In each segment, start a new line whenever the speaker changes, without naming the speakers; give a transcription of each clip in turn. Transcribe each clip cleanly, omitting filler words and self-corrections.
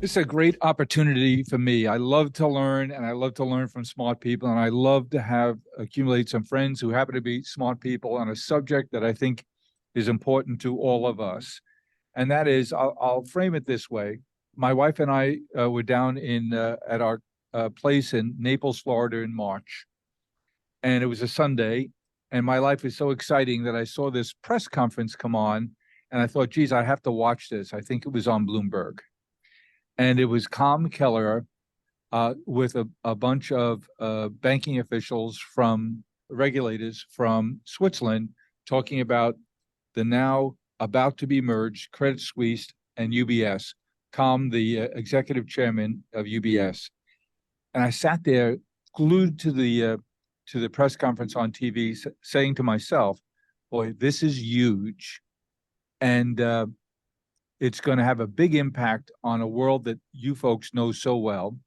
It's a great opportunity for me. I love to learn and I love to learn from smart people. And I love to have accumulate some friends who happen to be smart people on a subject that I think is important to all of us. And that is, I'll frame it this way. My wife and I were down in at our place in Naples, Florida in March. And it was a Sunday. And my life is so exciting that I saw this press conference come on. And I thought, geez, I have to watch this. I think it was on Bloomberg. And it was Tom Keller with a bunch of banking officials from regulators from Switzerland talking about the now about to be merged Credit Suisse and UBS. Com, the executive chairman of UBS, and I sat there glued to the press conference on TV, saying to myself, "Boy, this is huge, and it's going to have a big impact on a world that you folks know so well."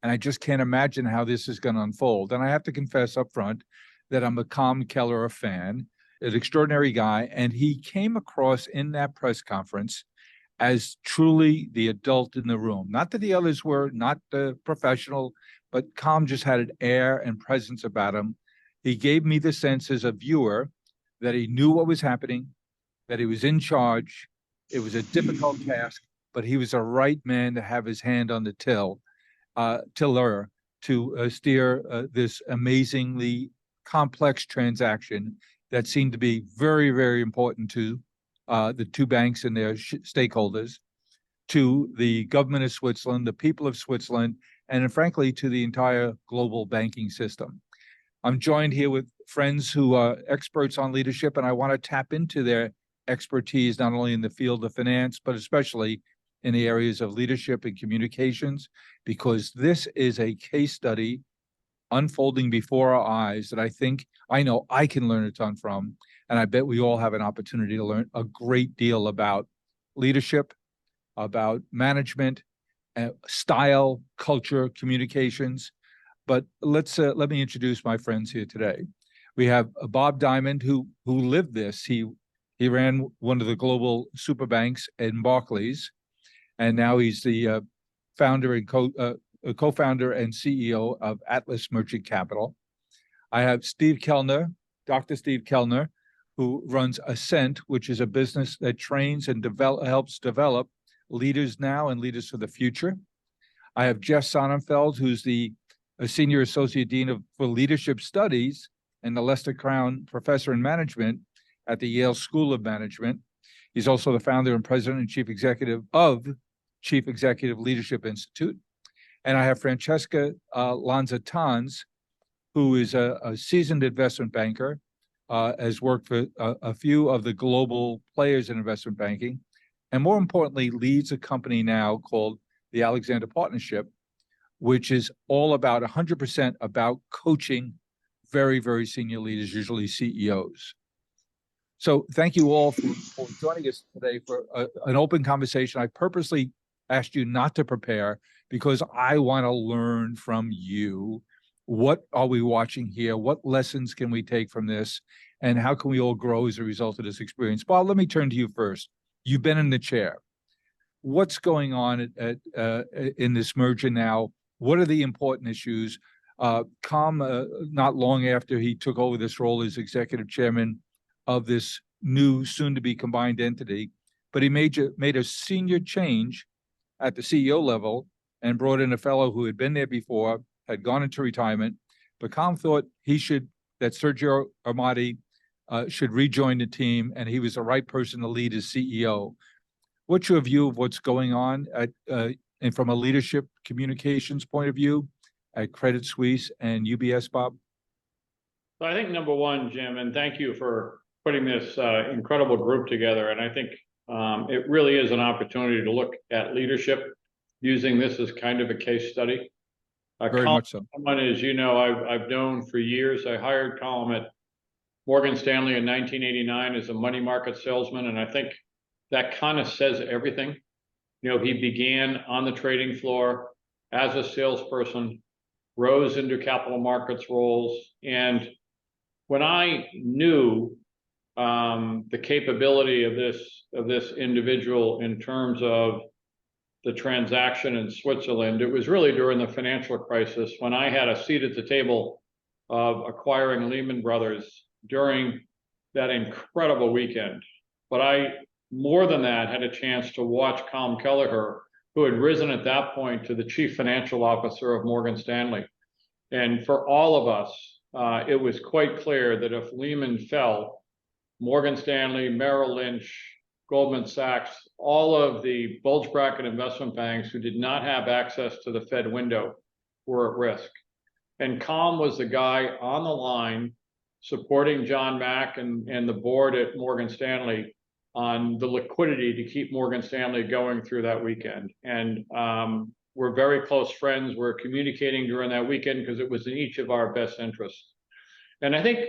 And I just can't imagine how this is going to unfold. And I have to confess up front that I'm a Tom Keller fan, an extraordinary guy. And he came across in that press conference as truly the adult in the room. Not that the others were not the professional, but Tom just had an air and presence about him. He gave me the sense as a viewer that he knew what was happening, that he was in charge. It was a difficult task, but he was a right man to have his hand on the tiller to steer this amazingly complex transaction that seemed to be very, very important to the two banks and their stakeholders, to the government of Switzerland, the people of Switzerland, and frankly, to the entire global banking system. I'm joined here with friends who are experts on leadership, and I want to tap into their expertise, not only in the field of finance, but especially in the areas of leadership and communications, because this is a case study unfolding before our eyes that I know I can learn a ton from. And I bet we all have an opportunity to learn a great deal about leadership, about management, style, culture, communications. But let me introduce my friends here today. We have Bob Diamond, who lived this. He ran one of the global super banks in Barclays, and now he's the founder and co-founder and CEO of Atlas Merchant Capital. I have Steve Kelner, Dr. Steve Kelner, who runs Ascent, which is a business that trains and helps develop leaders now and leaders for the future. I have Jeff Sonnenfeld, who's the Senior Associate Dean for Leadership Studies and the Lester Crown Professor in Management at the Yale School of Management. He's also the founder and president and chief executive of Chief Executive Leadership Institute. And I have Francesca Tans, who is a seasoned investment banker, has worked for a few of the global players in investment banking, and more importantly, leads a company now called the Alexander Partnership, which is all about 100% about coaching very, very senior leaders, usually CEOs. So thank you all for joining us today for an open conversation. I purposely asked you not to prepare because I want to learn from you. What are we watching here? What lessons can we take from this? And how can we all grow as a result of this experience? Bob, let me turn to you first. You've been in the chair. What's going on in this merger now? What are the important issues? Not long after he took over this role as executive chairman of this new, soon-to-be combined entity, but he made a senior change at the CEO level and brought in a fellow who had been there before, had gone into retirement. But Com thought that Sergio Armati should rejoin the team, and he was the right person to lead as CEO. What's your view of what's going on and from a leadership communications point of view at Credit Suisse and UBS, Bob?
So I think number one, Jim, and thank you for putting this incredible group together. And I think it really is an opportunity to look at leadership using this as kind of a case study.
Very much so.
One is, I've known for years. I hired Colin at Morgan Stanley in 1989 as a money market salesman, and I think that kind of says everything. He began on the trading floor as a salesperson, rose into capital markets roles, and when I knew the capability of this individual in terms of the transaction in Switzerland. It was really during the financial crisis when I had a seat at the table of acquiring Lehman Brothers during that incredible weekend. But I, more than that, had a chance to watch Colm Kelleher, who had risen at that point to the chief financial officer of Morgan Stanley. And for all of us, it was quite clear that if Lehman fell, Morgan Stanley, Merrill Lynch, Goldman Sachs, all of the bulge bracket investment banks who did not have access to the Fed window were at risk. And Colm was the guy on the line supporting John Mack and the board at Morgan Stanley on the liquidity to keep Morgan Stanley going through that weekend. And we're very close friends. We're communicating during that weekend because it was in each of our best interests. And I think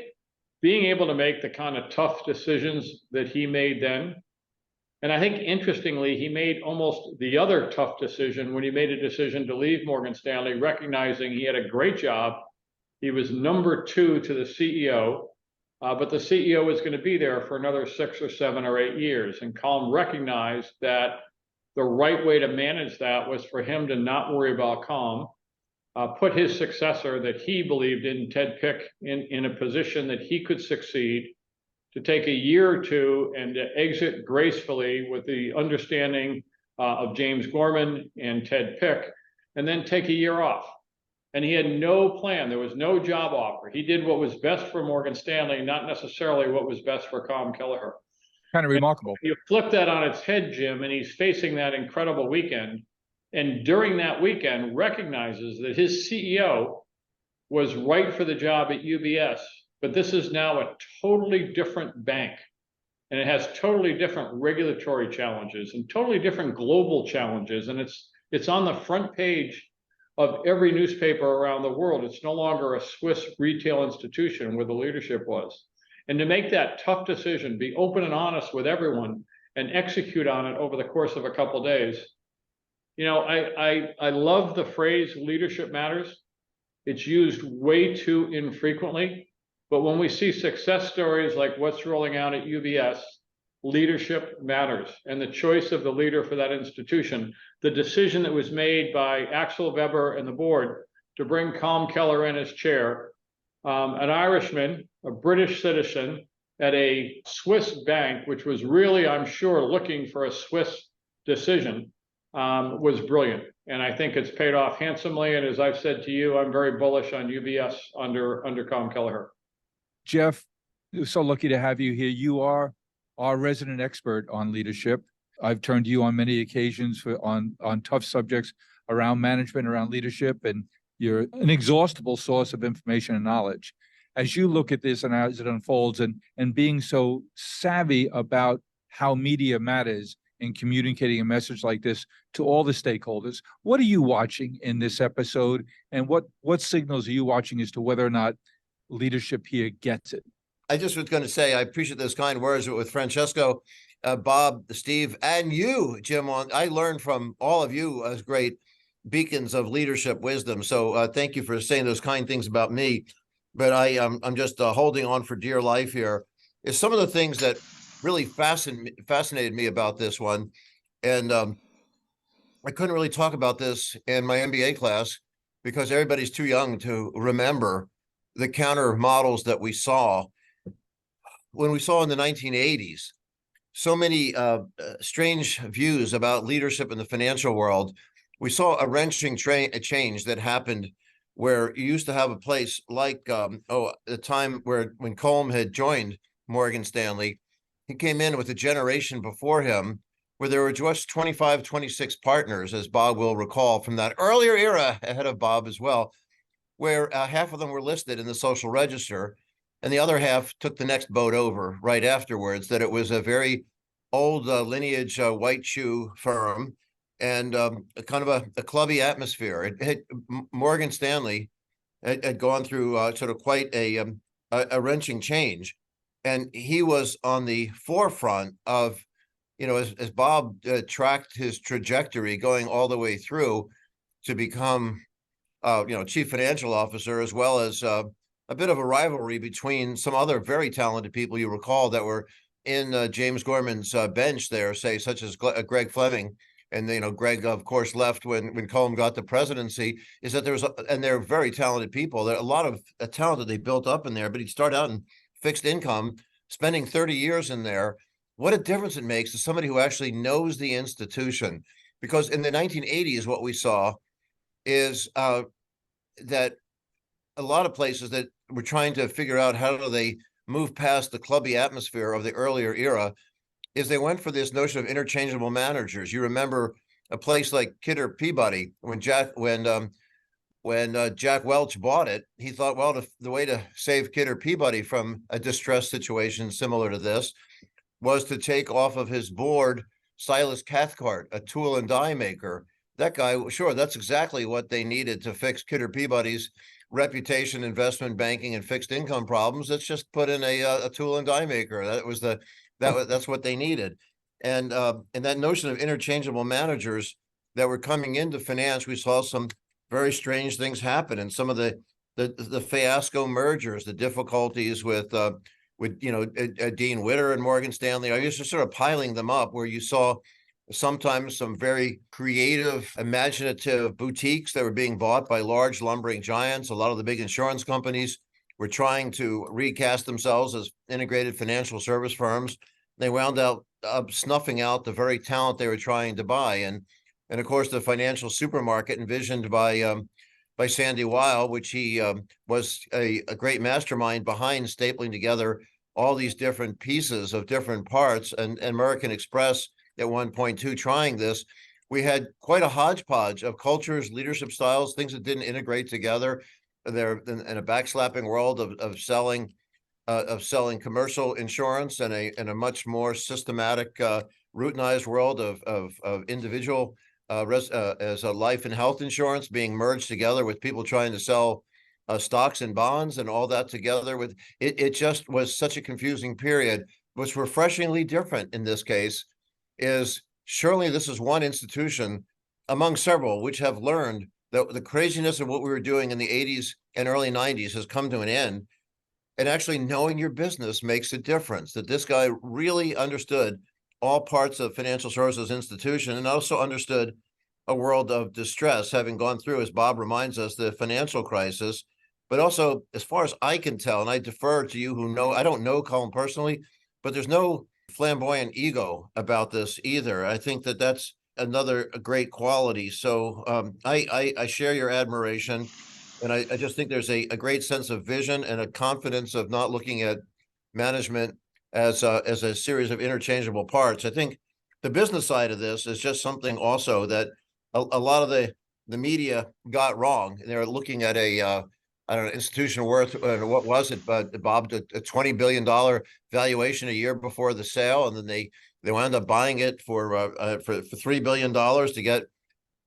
being able to make the kind of tough decisions that he made then, and I think interestingly, he made almost the other tough decision when he made a decision to leave Morgan Stanley, recognizing he had a great job. He was number 2 to the CEO, but the CEO was going to be there for another 6 or 7 or 8 years. And Colm recognized that the right way to manage that was for him to not worry about Colm, put his successor that he believed in, Ted Pick, in a position that he could succeed, to take a year or 2 and to exit gracefully with the understanding of James Gorman and Ted Pick, and then take a year off. And he had no plan. There was no job offer. He did what was best for Morgan Stanley, not necessarily what was best for Colm Kelleher.
Kind of remarkable.
And you flip that on its head, Jim, and he's facing that incredible weekend. And during that weekend, recognizes that his CEO was right for the job at UBS, but this is now a totally different bank. And it has totally different regulatory challenges and totally different global challenges. And it's on the front page of every newspaper around the world. It's no longer a Swiss retail institution where the leadership was. And to make that tough decision, be open and honest with everyone and execute on it over the course of a couple of days. You know, I love the phrase leadership matters. It's used way too infrequently. But when we see success stories like what's rolling out at UBS, leadership matters. And the choice of the leader for that institution, the decision that was made by Axel Weber and the board to bring Colm Kelleher in as chair, an Irishman, a British citizen at a Swiss bank, which was really, I'm sure, looking for a Swiss decision, was brilliant. And I think it's paid off handsomely. And as I've said to you, I'm very bullish on UBS under Colm Kelleher.
Jeff, we're so lucky to have you here. You are our resident expert on leadership. I've turned to you on many occasions on tough subjects around management, around leadership, and you're an inexhaustible source of information and knowledge. As you look at this and as it unfolds, and being so savvy about how media matters in communicating a message like this to all the stakeholders, what are you watching in this episode, and what signals are you watching as to whether or not leadership here gets it?
I just was going to say, I appreciate those kind words with Francesco, Bob, Steve, and you, Jim. I learned from all of you as great beacons of leadership wisdom. So thank you for saying those kind things about me. But I'm just holding on for dear life here. Is some of the things that really fascinated me about this one. And I couldn't really talk about this in my MBA class because everybody's too young to remember the counter models that we saw when we saw in the 1980s. So many strange views about leadership in the financial world. We saw a wrenching change that happened where you used to have a place like the time when Colm had joined Morgan Stanley. He came in with a generation before him where there were just 25, 26 partners, as Bob will recall from that earlier era, ahead of Bob as well, where half of them were listed in the social register and the other half took the next boat over right afterwards, that it was a very old lineage white shoe firm and kind of a clubby atmosphere. Morgan Stanley had gone through sort of quite a wrenching change. And he was on the forefront of, you know, as Bob tracked his trajectory going all the way through to become, chief financial officer, as well as a bit of a rivalry between some other very talented people you recall that were in James Gorman's bench there, say, such as Greg Fleming, and Greg of course left when Cohen got the presidency, is that and they're very talented people. There are a lot of talent that they built up in there, but he'd start out in fixed income, spending 30 years in there. What a difference it makes to somebody who actually knows the institution. Because in the 1980s, what we saw is that a lot of places that were trying to figure out how do they move past the clubby atmosphere of the earlier era is they went for this notion of interchangeable managers. You remember a place like Kidder Peabody when Jack Welch bought it, he thought, well, the way to save Kidder Peabody from a distressed situation similar to this was to take off of his board Silas Cathcart, a tool and die maker. That guy, sure, that's exactly what they needed to fix Kidder Peabody's reputation, investment banking, and fixed income problems. Let's just put in a tool and die maker. That's what they needed. And that notion of interchangeable managers that were coming into finance, we saw some very strange things happen, and some of the fiasco mergers, the difficulties with Dean Witter and Morgan Stanley. I used to sort of piling them up, where you saw sometimes some very creative, imaginative boutiques that were being bought by large lumbering giants. A lot of the big insurance companies were trying to recast themselves as integrated financial service firms. They wound up snuffing out the very talent they were trying to buy. And of course, the financial supermarket envisioned by Sandy Weil, which he was a great mastermind behind stapling together all these different pieces of different parts, and American Express at one point too, trying this. We had quite a hodgepodge of cultures, leadership styles, things that didn't integrate together. They're in a backslapping world of selling commercial insurance, and a much more systematic, routinized world of individual as a life and health insurance being merged together with people trying to sell stocks and bonds and all that together. With it just was such a confusing period. What's refreshingly different in this case is surely this is one institution among several which have learned that the craziness of what we were doing in the 80s and early 90s has come to an end. And actually knowing your business makes a difference. That this guy really understood all parts of financial services institution, and also understood a world of distress, having gone through, as Bob reminds us, the financial crisis. But also, as far as I can tell, and I defer to you who know, I don't know Colin personally, but there's no flamboyant ego about this either. I think that that's another great quality. So I share your admiration. And I just think there's a great sense of vision and a confidence of not looking at management as a series of interchangeable parts. I think the business side of this is just something also that a lot of the media got wrong. They're looking at I don't know, institution worth, what was it, but Bob, a $20 billion valuation a year before the sale. And then they wound up buying it for $3 billion to get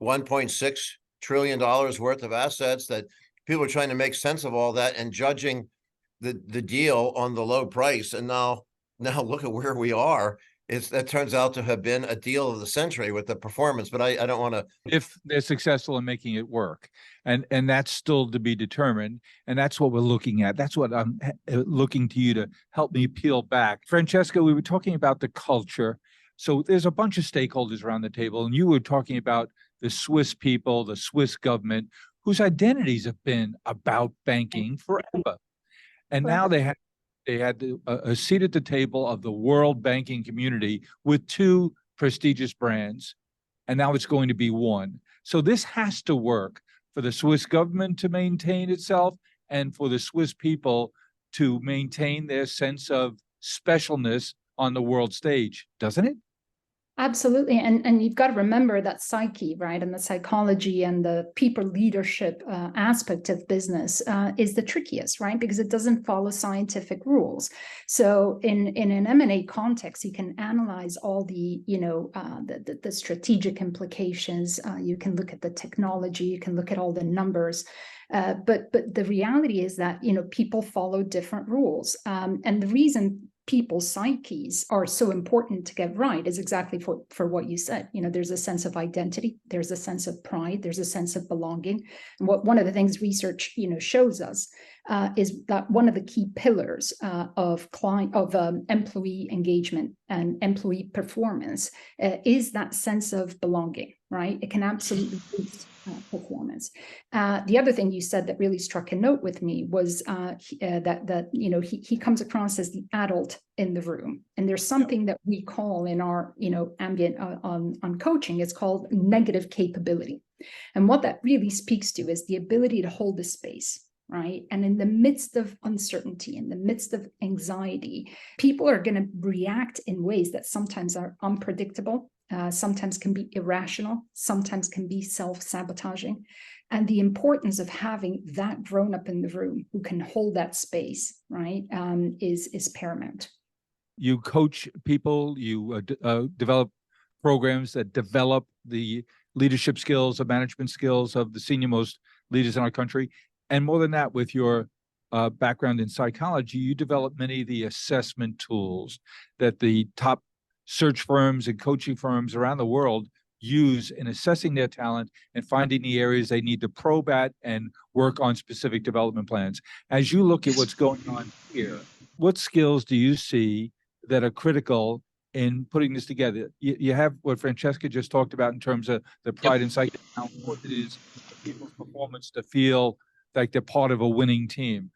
$1.6 trillion worth of assets. That people are trying to make sense of all that and judging the deal on the low price. And now look at where we are. That turns out to have been a deal of the century with the performance, but I don't want to.
If they're successful in making it work, and that's still to be determined, and that's what we're looking at. That's what I'm looking to you to help me peel back. Francesca, we were talking about the culture. So there's a bunch of stakeholders around the table, and you were talking about the Swiss people, the Swiss government, whose identities have been about banking forever. And now they had a seat at the table of the world banking community with two prestigious brands, and now it's going to be one. So this has to work for the Swiss government to maintain itself and for the Swiss people to maintain their sense of specialness on the world stage, doesn't it?
Absolutely. And you've got to remember that psyche, right? And the psychology and the people leadership aspect of business is the trickiest, right? Because it doesn't follow scientific rules. So in an M&A context, you can analyze all the, the strategic implications. You can look at the technology, you can look at all the numbers. But the reality is that, people follow different rules. And the reason people's psyches are so important to get right is exactly for what you said. You know, there's a sense of identity, there's a sense of pride, there's a sense of belonging. And one of the things research, you know, shows us is that one of the key pillars of employee engagement and employee performance is that sense of belonging, right? It can absolutely boost performance. The other thing you said that really struck a note with me was that you know, he comes across as the adult in the room, and there's something that we call in our, you know, ambient on coaching, it's called negative capability, and what that really speaks to is the ability to hold the space. Right. And in the midst of uncertainty, in the midst of anxiety, people are going to react in ways that sometimes are unpredictable, sometimes can be irrational, sometimes can be self-sabotaging. And the importance of having that grown up in the room who can hold that space, right, is paramount.
You coach people, you develop programs that develop the leadership skills, the management skills of the senior most leaders in our country. And more than that, with your background in psychology, you develop many of the assessment tools that the top search firms and coaching firms around the world use in assessing their talent and finding the areas they need to probe at and work on specific development plans. As you look at what's going on here, what skills do you see that are critical in putting this together? You have what Francesca just talked about in terms of the pride and psyche, how important it is for people's performance to feel like they're part of a winning team.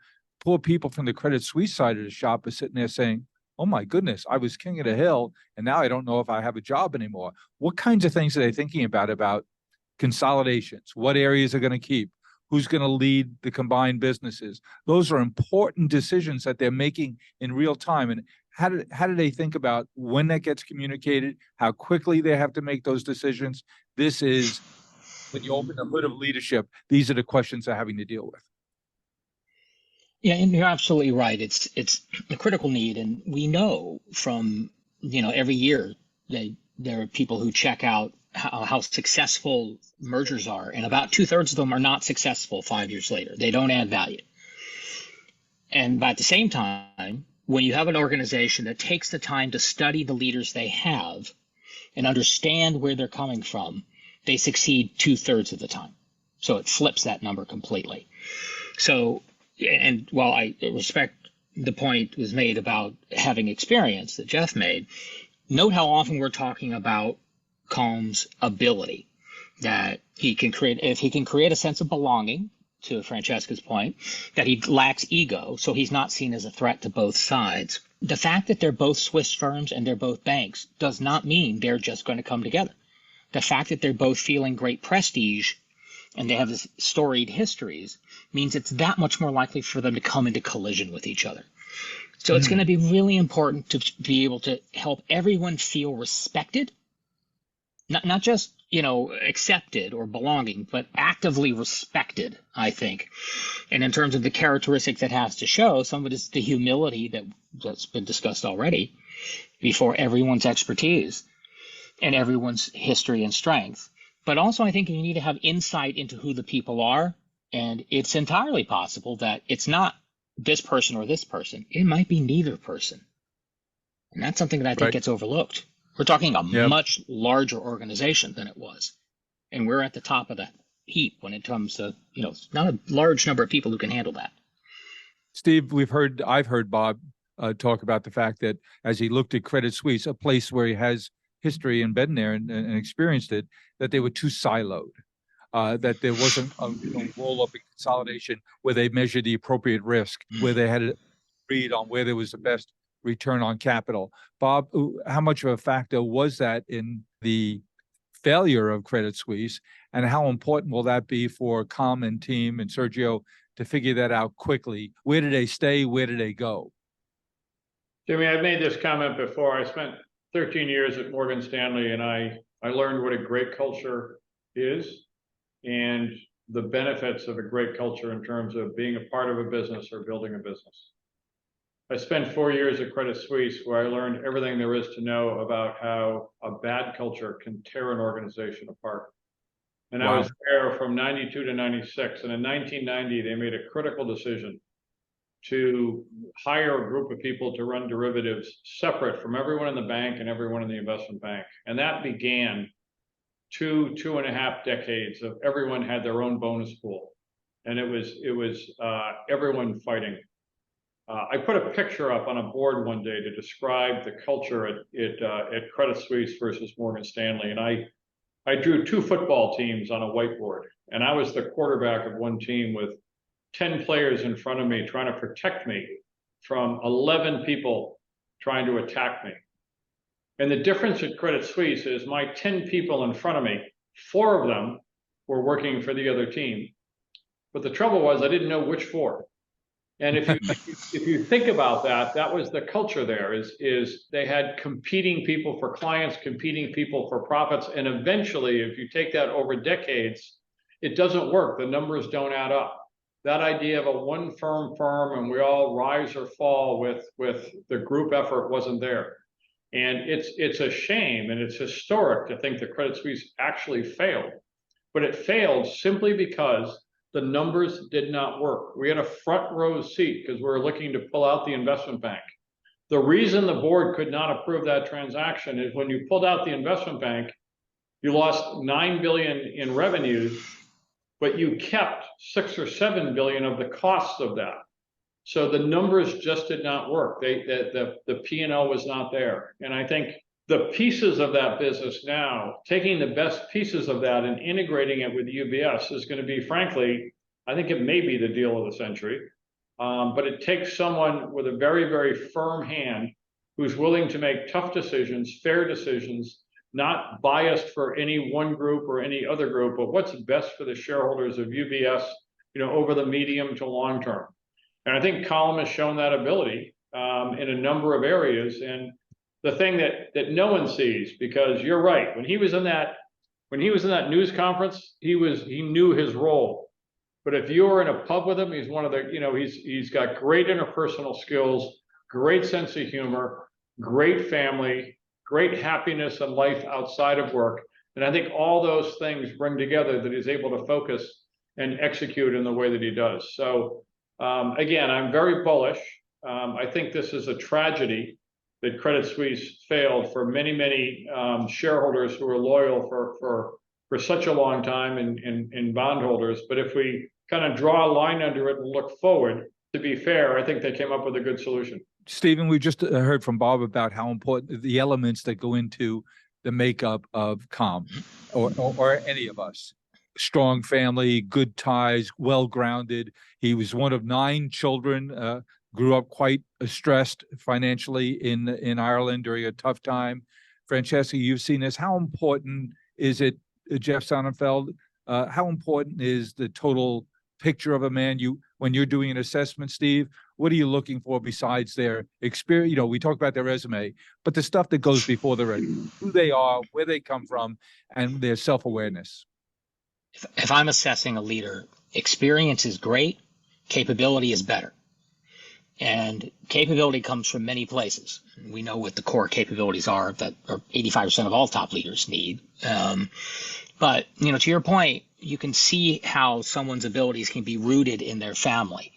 Poor people from the Credit Suisse side of the shop are sitting there saying, oh my goodness, I was king of the hill, and now I don't know if I have a job anymore. What kinds of things are they thinking about consolidations? What areas are going to keep? Who's going to lead the combined businesses? Those are important decisions that they're making in real time. And how do they think about when that gets communicated, how quickly they have to make those decisions? This is, when you open the hood of leadership, these are the questions they're having to deal with.
Yeah, and you're absolutely right. It's a critical need, and we know from, you know, every year that there are people who check out how successful mergers are, and about 2/3 of them are not successful 5 years later. They don't add value. And but at the same time, when you have an organization that takes the time to study the leaders they have and understand where they're coming from, they succeed 2/3 of the time. So it flips that number completely. So, and while I respect the point was made about having experience that Jeff made, note how often we're talking about Calm's ability, that he can create, if he can create a sense of belonging, to Francesca's point, that he lacks ego, so he's not seen as a threat to both sides. The fact that they're both Swiss firms and they're both banks does not mean they're just going to come together. The fact that they're both feeling great prestige and they have this storied histories means it's that much more likely for them to come into collision with each other. So it's going to be really important to be able to help everyone feel respected, not just, you know, accepted or belonging, but actively respected, I think. And in terms of the characteristics that has to show, some of it is the humility that's been discussed already before everyone's expertise and everyone's history and strength. But also, I think you need to have insight into who the people are. And it's entirely possible that it's not this person or this person. It might be neither person. And that's something that I think gets overlooked. We're talking a much larger organization than it was. And we're at the top of the heap when it comes to, you know, not a large number of people who can handle that.
Steve, I've heard Bob talk about the fact that as he looked at Credit Suisse, a place where he has history and been there and experienced it, that they were too siloed, that there wasn't a roll-up in consolidation where they measured the appropriate risk, where they had to read on where there was the best return on capital. Bob, how much of a factor was that in the failure of Credit Suisse, and how important will that be for Calm and team and Sergio to figure that out quickly? Where did they stay? Where did they go?
Jimmy, I've made this comment before. I spent 13 years at Morgan Stanley, and I learned what a great culture is and the benefits of a great culture in terms of being a part of a business or building a business. I spent 4 years at Credit Suisse where I learned everything there is to know about how a bad culture can tear an organization apart. And I was there from 92 to 96. And in 1990, they made a critical decision to hire a group of people to run derivatives separate from everyone in the bank and everyone in the investment bank. And that began 2.5 decades of everyone had their own bonus pool. And it was everyone fighting. I put a picture up on a board one day to describe the culture at Credit Suisse versus Morgan Stanley. And I drew 2 football teams on a whiteboard. And I was the quarterback of one team with 10 players in front of me trying to protect me from 11 people trying to attack me. And the difference at Credit Suisse is my 10 people in front of me, 4 of them were working for the other team. But the trouble was I didn't know which 4. And if you think about that, that was the culture there is they had competing people for clients, competing people for profits. And eventually, if you take that over decades, it doesn't work. The numbers don't add up. That idea of a one firm and we all rise or fall with the group effort wasn't there. And it's a shame and it's historic to think that Credit Suisse actually failed. But it failed simply because the numbers did not work. We had a front row seat because we were looking to pull out the investment bank. The reason the board could not approve that transaction is when you pulled out the investment bank, you lost $9 billion in revenues, but you kept 6 or 7 billion of the costs of that. So the numbers just did not work. The P&L was not there. And I think the pieces of that business now, taking the best pieces of that and integrating it with UBS is going to be, frankly, I think it may be the deal of the century. But it takes someone with a very, very firm hand who's willing to make tough decisions, fair decisions, not biased for any one group or any other group, but what's best for the shareholders of UBS, over the medium to long term. And I think Colm has shown that ability in a number of areas. And the thing that no one sees, because you're right, when he was in that news conference, he knew his role. But if you were in a pub with him, he's one of the, he's got great interpersonal skills, great sense of humor, great family, great happiness and life outside of work. And I think all those things bring together that he's able to focus and execute in the way that he does. So again, I'm very bullish. I think this is a tragedy that Credit Suisse failed for many, many shareholders who were loyal for such a long time in bondholders. But if we kind of draw a line under it and look forward, to be fair, I think they came up with a good solution.
Stephen, we just heard from Bob about how important the elements that go into the makeup of Colm or any of us. Strong family, good ties, well-grounded. He was one of 9 children, grew up quite stressed financially in Ireland during a tough time. Francesca, you've seen this. How important is it, Jeff Sonnenfeld? How important is the total picture of a man? When you're doing an assessment, Steve, what are you looking for besides their experience? We talk about their resume, but the stuff that goes before the resume, who they are, where they come from, and their self-awareness.
If I'm assessing a leader, experience is great, capability is better. And capability comes from many places. We know what the core capabilities are that 85% of all top leaders need. But, to your point, you can see how someone's abilities can be rooted in their family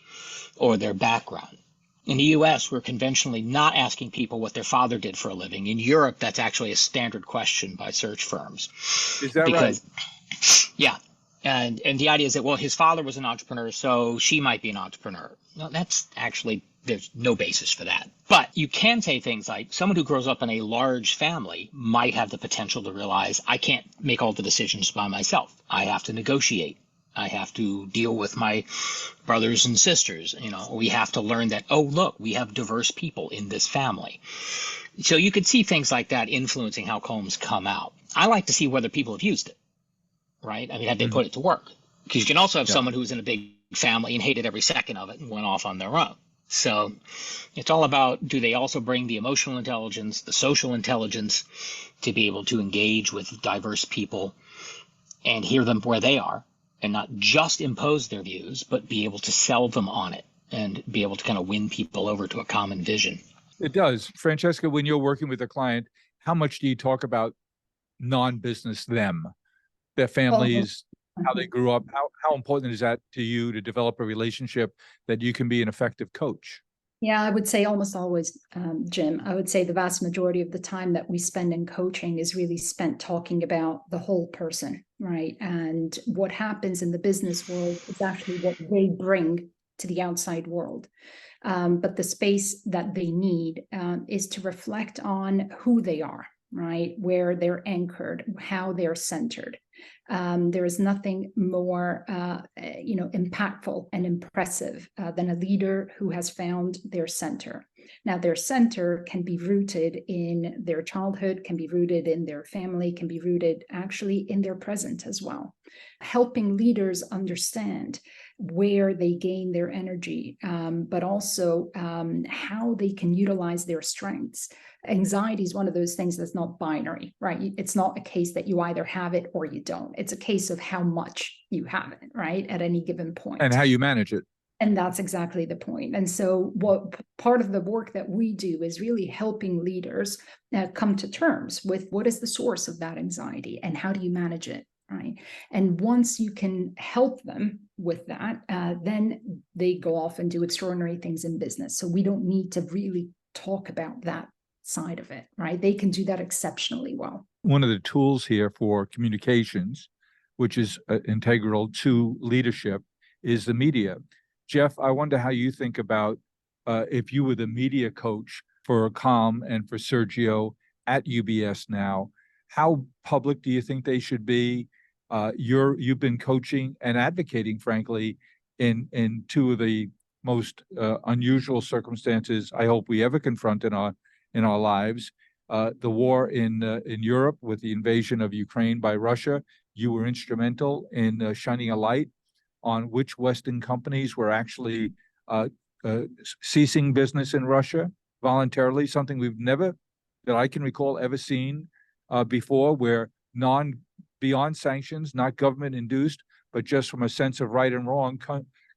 or their background. In the US, we're conventionally not asking people what their father did for a living. In Europe, that's actually a standard question by search firms.
Is that right?
Yeah. And the idea is that, well, his father was an entrepreneur, so she might be an entrepreneur. No, that's actually, there's no basis for that. But you can say things like someone who grows up in a large family might have the potential to realize I can't make all the decisions by myself. I have to negotiate. I have to deal with my brothers and sisters. We have to learn that, oh, look, we have diverse people in this family. So you could see things like that influencing how Colm's come out. I like to see whether people have used it. Right? I mean, had they put it to work? Because you can also have someone who was in a big family and hated every second of it and went off on their own. So it's all about, do they also bring the emotional intelligence, the social intelligence to be able to engage with diverse people and hear them where they are and not just impose their views, but be able to sell them on it and be able to kind of win people over to a common vision.
It does. Francesca, when you're working with a client, how much do you talk about non-business them? Their families, how they grew up. How important is that to you to develop a relationship that you can be an effective coach?
Yeah, I would say almost always, Jim. I would say the vast majority of the time that we spend in coaching is really spent talking about the whole person, right? And what happens in the business world is actually what they bring to the outside world. But the space that they need is to reflect on who they are, right? Where they're anchored, how they're centered. There is nothing more, impactful and impressive than a leader who has found their center. Now, their center can be rooted in their childhood, can be rooted in their family, can be rooted actually in their present as well. Helping leaders understand where they gain their energy, but also how they can utilize their strengths. Anxiety is one of those things that's not binary, right? It's not a case that you either have it or you don't. It's a case of how much you have it, right, at any given point.
And how you manage it.
And that's exactly the point. And so what part of the work that we do is really helping leaders come to terms with what is the source of that anxiety and how do you manage it, right? And once you can help them with that, then they go off and do extraordinary things in business. So we don't need to really talk about that side of it, right? They can do that exceptionally well.
One of the tools here for communications, which is integral to leadership, is the media. Jeff, I wonder how you think about if you were the media coach for Calm and for Sergio at UBS now, how public do you think they should be? You've been coaching and advocating, frankly, in two of the most unusual circumstances I hope we ever confront in our lives. The war in Europe with the invasion of Ukraine by Russia. You were instrumental in shining a light on which Western companies were actually ceasing business in Russia voluntarily, something we've never, that I can recall, ever seen before, where beyond sanctions, not government induced, but just from a sense of right and wrong,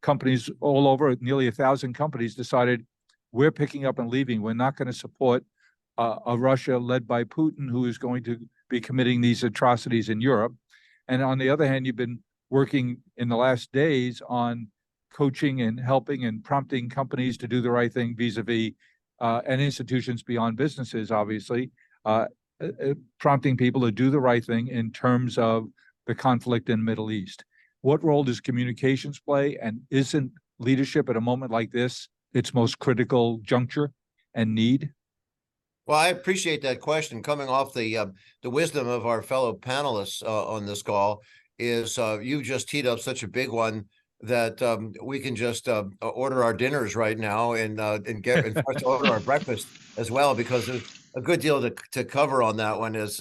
companies all over, nearly 1,000 companies decided, we're picking up and leaving. We're not going to support a Russia led by Putin, who is going to be committing these atrocities in Europe. And on the other hand, you've been working in the last days on coaching and helping and prompting companies to do the right thing vis-a-vis and institutions beyond businesses, obviously, prompting people to do the right thing in terms of the conflict in the Middle East. What role does communications play? And isn't leadership at a moment like this its most critical juncture and need?
Well, I appreciate that question. Coming off the wisdom of our fellow panelists on this call, is you just teed up such a big one that we can just order our dinners right now and get and start to order our breakfast as well, because there's a good deal to cover on that one. Is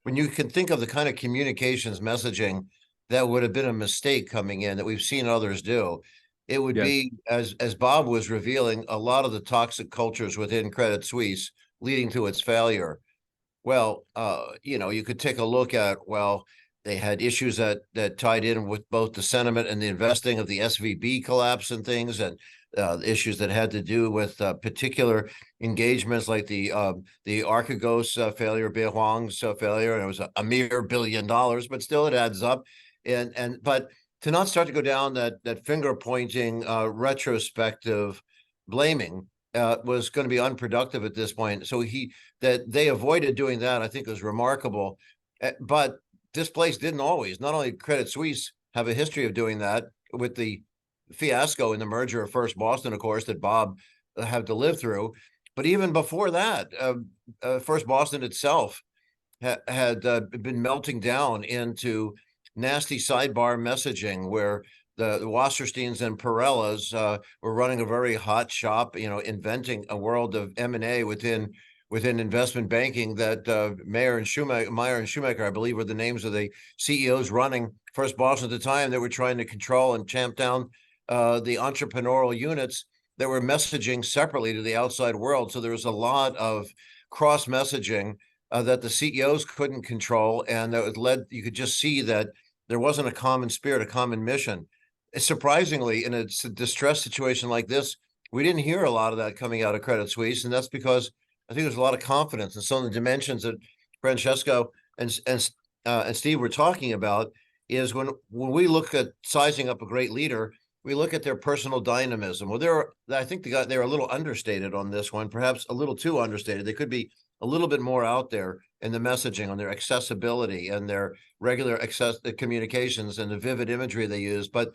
when you can think of the kind of communications messaging that would have been a mistake coming in that we've seen others do. It would be, as Bob was revealing, a lot of the toxic cultures within Credit Suisse leading to its failure. Well, you could take a look at, they had issues that tied in with both the sentiment and the investing of the SVB collapse and things, and issues that had to do with particular engagements like the Archegos failure, Behuang's failure, and it was a mere $1 billion, but still it adds up. But to not start to go down that finger pointing, retrospective blaming was going to be unproductive at this point. So that they avoided doing that, I think, was remarkable. But this place didn't always. Not only Credit Suisse have a history of doing that with the fiasco in the merger of First Boston, of course, that Bob had to live through. But even before that, First Boston itself had been melting down into nasty sidebar messaging, where the Wassersteins and Perellas were running a very hot shop, inventing a world of M&A within investment banking that Meyer and Shoemaker, I believe, were the names of the CEOs running First Boston at the time, that were trying to control and tamp down the entrepreneurial units that were messaging separately to the outside world. So there was a lot of cross messaging that the CEOs couldn't control, and that led, you could just see that there wasn't a common spirit, a common mission. Surprisingly, in a distressed situation like this, we didn't hear a lot of that coming out of Credit Suisse, and that's because I think there's a lot of confidence in some of the dimensions that Francesco and Steve were talking about. is when we look at sizing up a great leader, we look at their personal dynamism. Well, I think they're a little understated on this one, perhaps a little too understated. They could be a little bit more out there in the messaging on their accessibility and their regular communications and the vivid imagery they use. But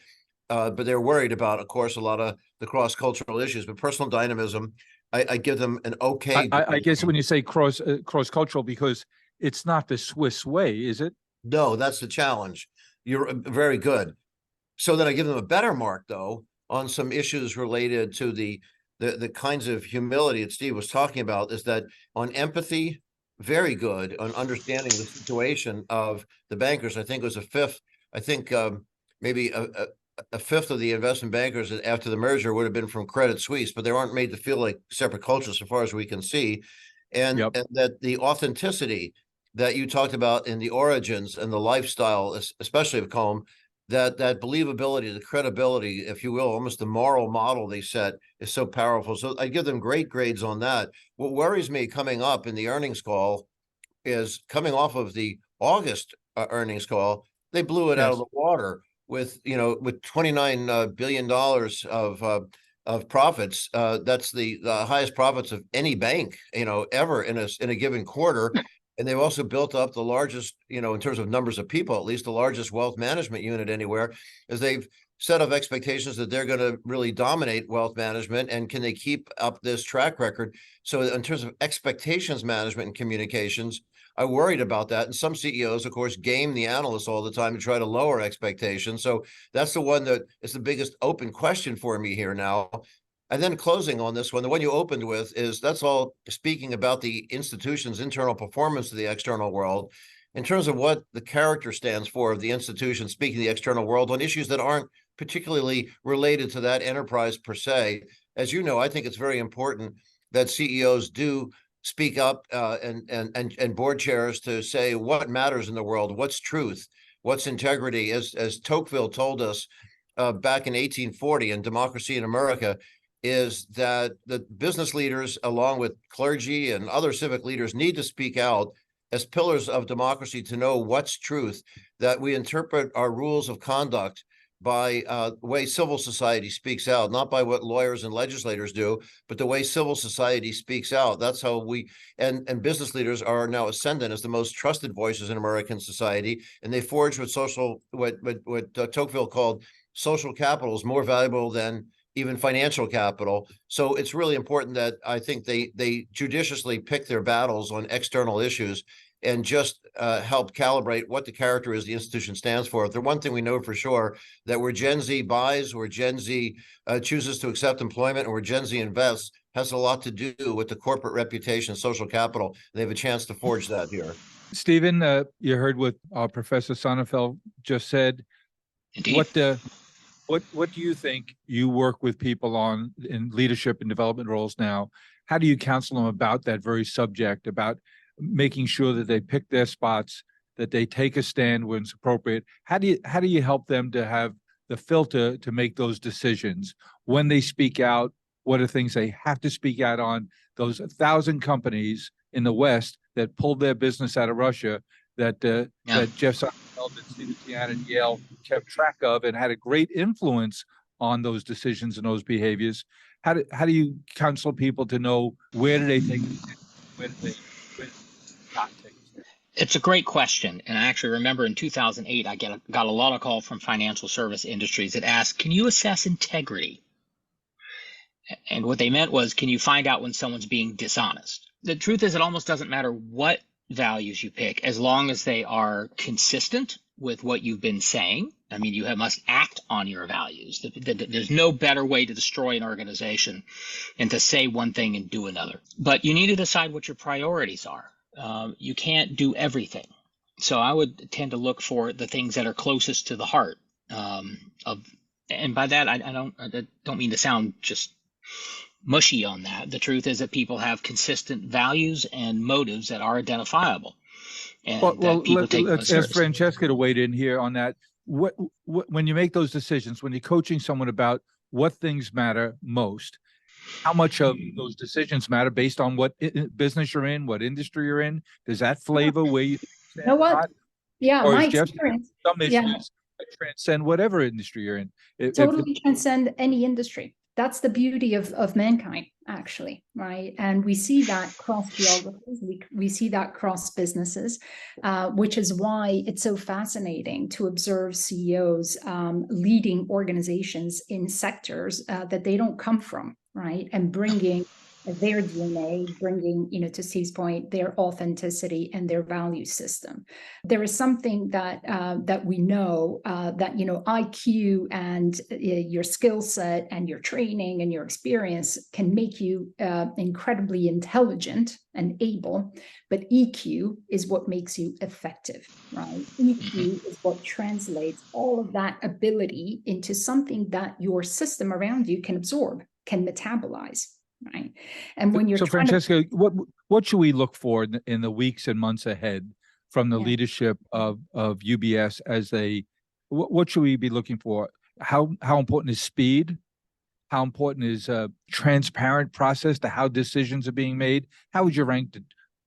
they're worried about, of course, a lot of the cross-cultural issues. But personal dynamism, I give them an okay.
I guess when you say cross-cultural, because it's not the Swiss way, is it?
No, that's the challenge. You're very good. So then I give them a better mark, though, on some issues related to the kinds of humility that Steve was talking about, is that on empathy, very good on understanding the situation of the bankers. I think it was a fifth. I think maybe a fifth of the investment bankers after the merger would have been from Credit Suisse, but they aren't made to feel like separate cultures so far as we can see. And,
Yep.
and that the authenticity that you talked about in the origins and the lifestyle, especially of Colm, that believability, the credibility, if you will, almost the moral model they set is so powerful. So I give them great grades on that. What worries me coming up in the earnings call is coming off of the August earnings call, they blew it out of the water with $29 billion of profits. That's the highest profits of any bank, ever in a given quarter. And they've also built up the largest, in terms of numbers of people, at least the largest wealth management unit anywhere, as they've set up expectations that they're going to really dominate wealth management. And can they keep up this track record? So in terms of expectations management and communications, I worried about that. And some CEOs, of course, game the analysts all the time to try to lower expectations. So that's the one that is the biggest open question for me here now. And then closing on this one, the one you opened with is that's all speaking about the institution's internal performance to the external world in terms of what the character stands for of the institution speaking to the external world on issues that aren't particularly related to that enterprise per se. As you know, I think it's very important that CEOs do speak up and board chairs to say what matters in the world, what's truth, what's integrity. As Tocqueville told us back in 1840 in Democracy in America, is that the business leaders, along with clergy and other civic leaders, need to speak out as pillars of democracy to know what's truth, that we interpret our rules of conduct by the way civil society speaks out, not by what lawyers and legislators do, but the way civil society speaks out. That's how we, and business leaders are now ascendant as the most trusted voices in American society. And they forge what Tocqueville called social capital is more valuable than even financial capital. So it's really important that I think they judiciously pick their battles on external issues and just help calibrate what the character is the institution stands for. If there's one thing we know for sure, that where Gen Z buys, where Gen Z chooses to accept employment, and where Gen Z invests, has a lot to do with the corporate reputation, social capital. They have a chance to forge that here.
Stephen, you heard what Professor Sonnenfeld just said.
Indeed.
What do you think? You work with people on in leadership and development roles now. How do you counsel them about that very subject, about making sure that they pick their spots, that they take a stand when it's appropriate? How do you help them to have the filter to make those decisions when they speak out? What are things they have to speak out on? Those 1,000 companies in the West that pulled their business out of Russia, that Jeff Sonnenfeld and Steve Kelner and Yale kept track of and had a great influence on those decisions and those behaviors. How do you counsel people to know where do they take it, where do they not take it?
It's a great question. And I actually remember in 2008, I got a lot of call from financial service industries that asked, can you assess integrity? And what they meant was, can you find out when someone's being dishonest? The truth is, it almost doesn't matter what values you pick, as long as they are consistent with what you've been saying. I mean, you must act on your values. There's no better way to destroy an organization than to say one thing and do another. But you need to decide what your priorities are. You can't do everything. So I would tend to look for the things that are closest to the heart and by that, I don't mean to sound just mushy on that. The truth is that people have consistent values and motives that are identifiable. And
let's ask Francesca to weigh in here on that. What when you make those decisions, when you're coaching someone about what things matter most, how much of those decisions matter based on what business you're in, what industry you're in? Does that flavor where you
know what? Yeah,
Or
my
as Jeff said,
experience.
some
Yeah,
issues transcend whatever industry you're in.
totally transcend any industry. That's the beauty of mankind, actually, right? And we see that cross geographies, we see that cross businesses, which is why it's so fascinating to observe CEOs leading organizations in sectors that they don't come from, right? And bringing their DNA, bringing, to Steve's point, their authenticity and their value system. There is something that that we know that IQ and your skill set and your training and your experience can make you incredibly intelligent and able, but EQ is what makes you effective, right? EQ is what translates all of that ability into something that your system around you can absorb, can metabolize. Right. And when you're
so
trying
Francesca, what should we look for in the weeks and months ahead from the
Yeah.
leadership of UBS as what should we be looking for? How important is speed? How important is a transparent process to how decisions are being made? How would you rank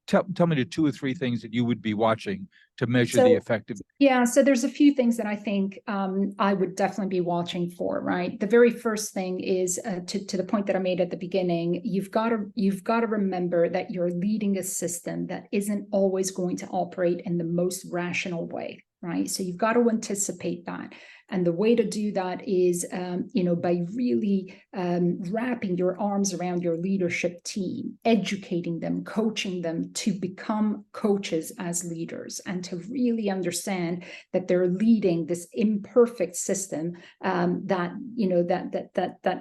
tell me the 2 or 3 things that you would be watching to measure the effectiveness?
Yeah, so there's a few things that I think I would definitely be watching for, right? The very first thing is to the point that I made at the beginning, you've got to remember that you're leading a system that isn't always going to operate in the most rational way, right? So you've got to anticipate that. And the way to do that is, by really wrapping your arms around your leadership team, educating them, coaching them to become coaches as leaders, and to really understand that they're leading this imperfect system that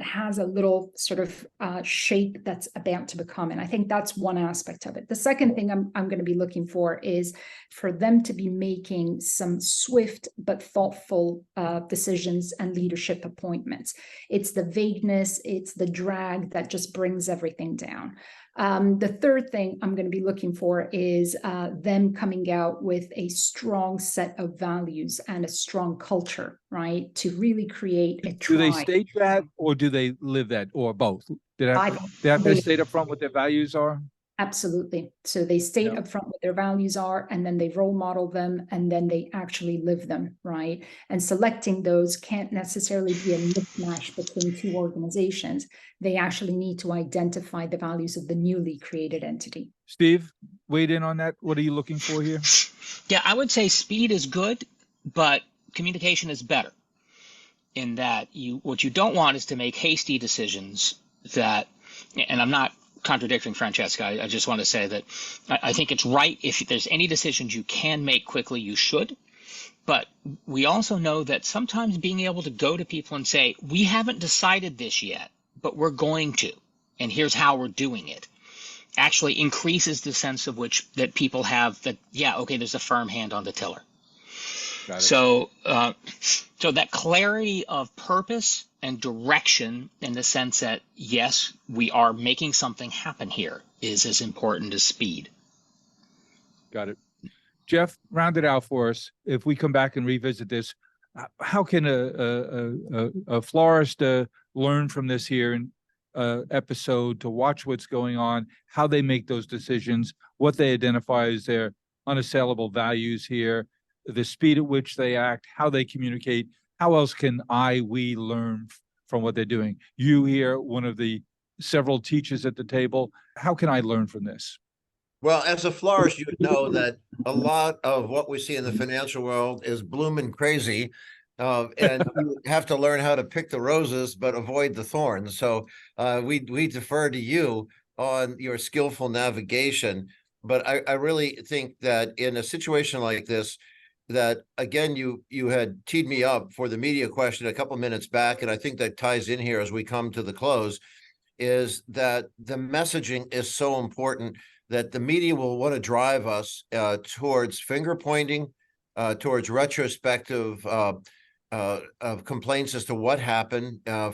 has a little sort of shape that's about to become. And I think that's one aspect of it. The second thing I'm going to be looking for is for them to be making some swift but thoughtful decisions and leadership appointments. It's the vagueness, it's the drag that just brings everything down. The third thing I'm going to be looking for is them coming out with a strong set of values and a strong culture, right? To really create a tribe.
Do they state that, or do they live that, or both? They have to state up front what their values are?
Absolutely. So they state up front what their values are, and then they role model them, and then they actually live them, right? And selecting those can't necessarily be a mismatch between two organizations. They actually need to identify the values of the newly created entity.
Steve, weighed in on that. What are you looking for here?
Yeah, I would say speed is good, but communication is better. In that what you don't want is to make hasty decisions that, and I'm not contradicting Francesca. I just want to say that I think it's right. If there's any decisions you can make quickly, you should. But we also know that sometimes being able to go to people and say, we haven't decided this yet, but we're going to, and here's how we're doing it, actually increases the sense of which that people have that, yeah, okay, there's a firm hand on the tiller. So that clarity of purpose and direction, in the sense that, yes, we are making something happen here, is as important as speed.
Got it. Jeff, round it out for us. If we come back and revisit this, how can a florist learn from this here in episode, to watch what's going on, how they make those decisions, what they identify as their unassailable values here, the speed at which they act, how they communicate? How else can we learn from what they're doing? You here, one of the several teachers at the table, how can I learn from this?
Well, as a florist, you know that a lot of what we see in the financial world is blooming crazy. And you have to learn how to pick the roses, but avoid the thorns. So we defer to you on your skillful navigation. But I really think that in a situation like this, that again, you had teed me up for the media question a couple minutes back, and I think that ties in here as we come to the close, is that the messaging is so important that the media will want to drive us towards finger pointing, towards retrospective complaints as to what happened. I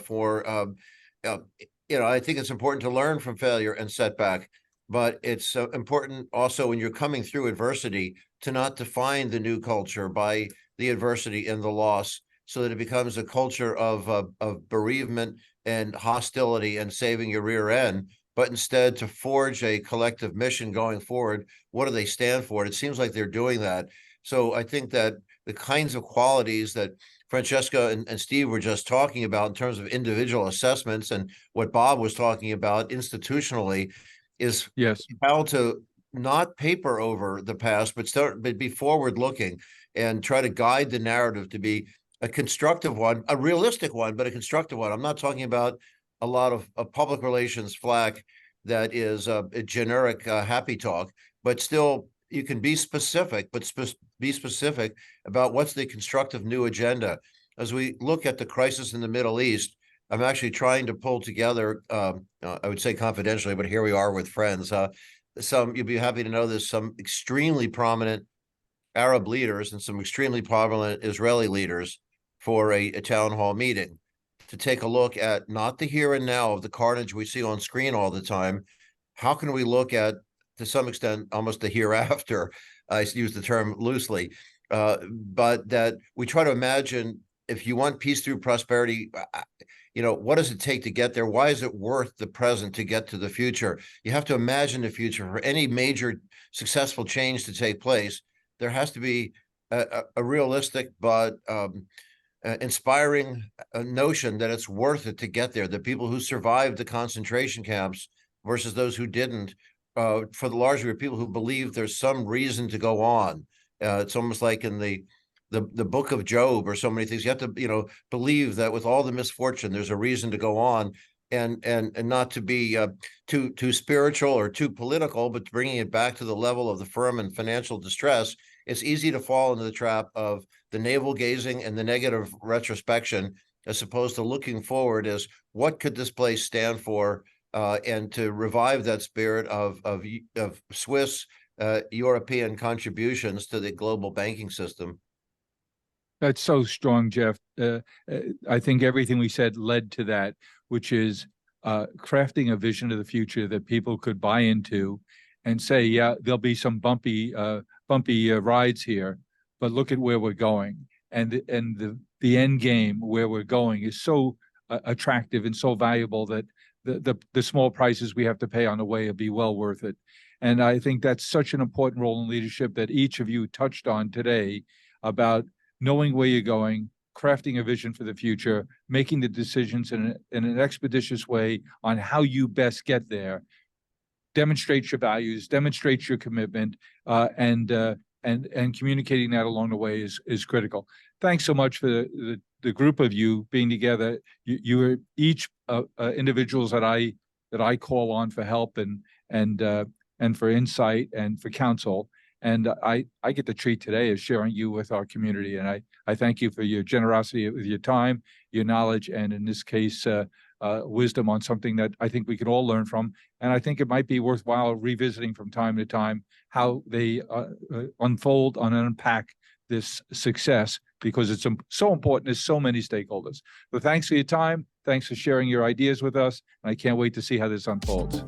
think it's important to learn from failure and setback, but it's important also when you're coming through adversity to not define the new culture by the adversity and the loss, so that it becomes a culture of bereavement and hostility and saving your rear end, but instead to forge a collective mission going forward. What do they stand for? It seems like they're doing that. So I think that the kinds of qualities that Francesca and Steve were just talking about in terms of individual assessments and what Bob was talking about institutionally is
Yes.
how to not paper over the past, but be forward looking and try to guide the narrative to be a constructive one, a realistic one, but a constructive one. I'm not talking about a lot of public relations flack that is a generic happy talk, but still you can be specific, but be specific about what's the constructive new agenda. As we look at the crisis in the Middle East, I'm actually trying to pull together, I would say confidentially, but here we are with friends. You'll be happy to know there's some extremely prominent Arab leaders and some extremely prominent Israeli leaders for a town hall meeting to take a look at not the here and now of the carnage we see on screen all the time. How can we look at, to some extent, almost the hereafter? I use the term loosely, but that we try to imagine, if you want peace through prosperity, what does it take to get there? Why is it worth the present to get to the future? You have to imagine the future. For any major successful change to take place, there has to be a realistic but inspiring notion that it's worth it to get there. The people who survived the concentration camps versus those who didn't, for the large group of people who believe there's some reason to go on. It's almost like in the book of Job or so many things. You have to, believe that with all the misfortune, there's a reason to go on, and not to be too spiritual or too political, but bringing it back to the level of the firm and financial distress. It's easy to fall into the trap of the navel gazing and the negative retrospection, as opposed to looking forward as what could this place stand for, and to revive that spirit of Swiss European contributions to the global banking system.
That's so strong, Jeff. I think everything we said led to that, which is crafting a vision of the future that people could buy into and say, yeah, there'll be some bumpy rides here, but look at where we're going. And the end game where we're going is so attractive and so valuable that the small prices we have to pay on the way will be well worth it. And I think that's such an important role in leadership that each of you touched on today, about knowing where you're going, crafting a vision for the future, making the decisions in an expeditious way on how you best get there, demonstrate your values, demonstrate your commitment, and communicating that along the way is critical. Thanks so much for the group of you being together. You are each individuals that I call on for help and for insight and for counsel. And I get the treat today of sharing you with our community. And I thank you for your generosity with your time, your knowledge, and in this case, wisdom on something that I think we can all learn from. And I think it might be worthwhile revisiting from time to time how they unfold and unpack this success, because it's so important to so many stakeholders. So thanks for your time. Thanks for sharing your ideas with us. And I can't wait to see how this unfolds.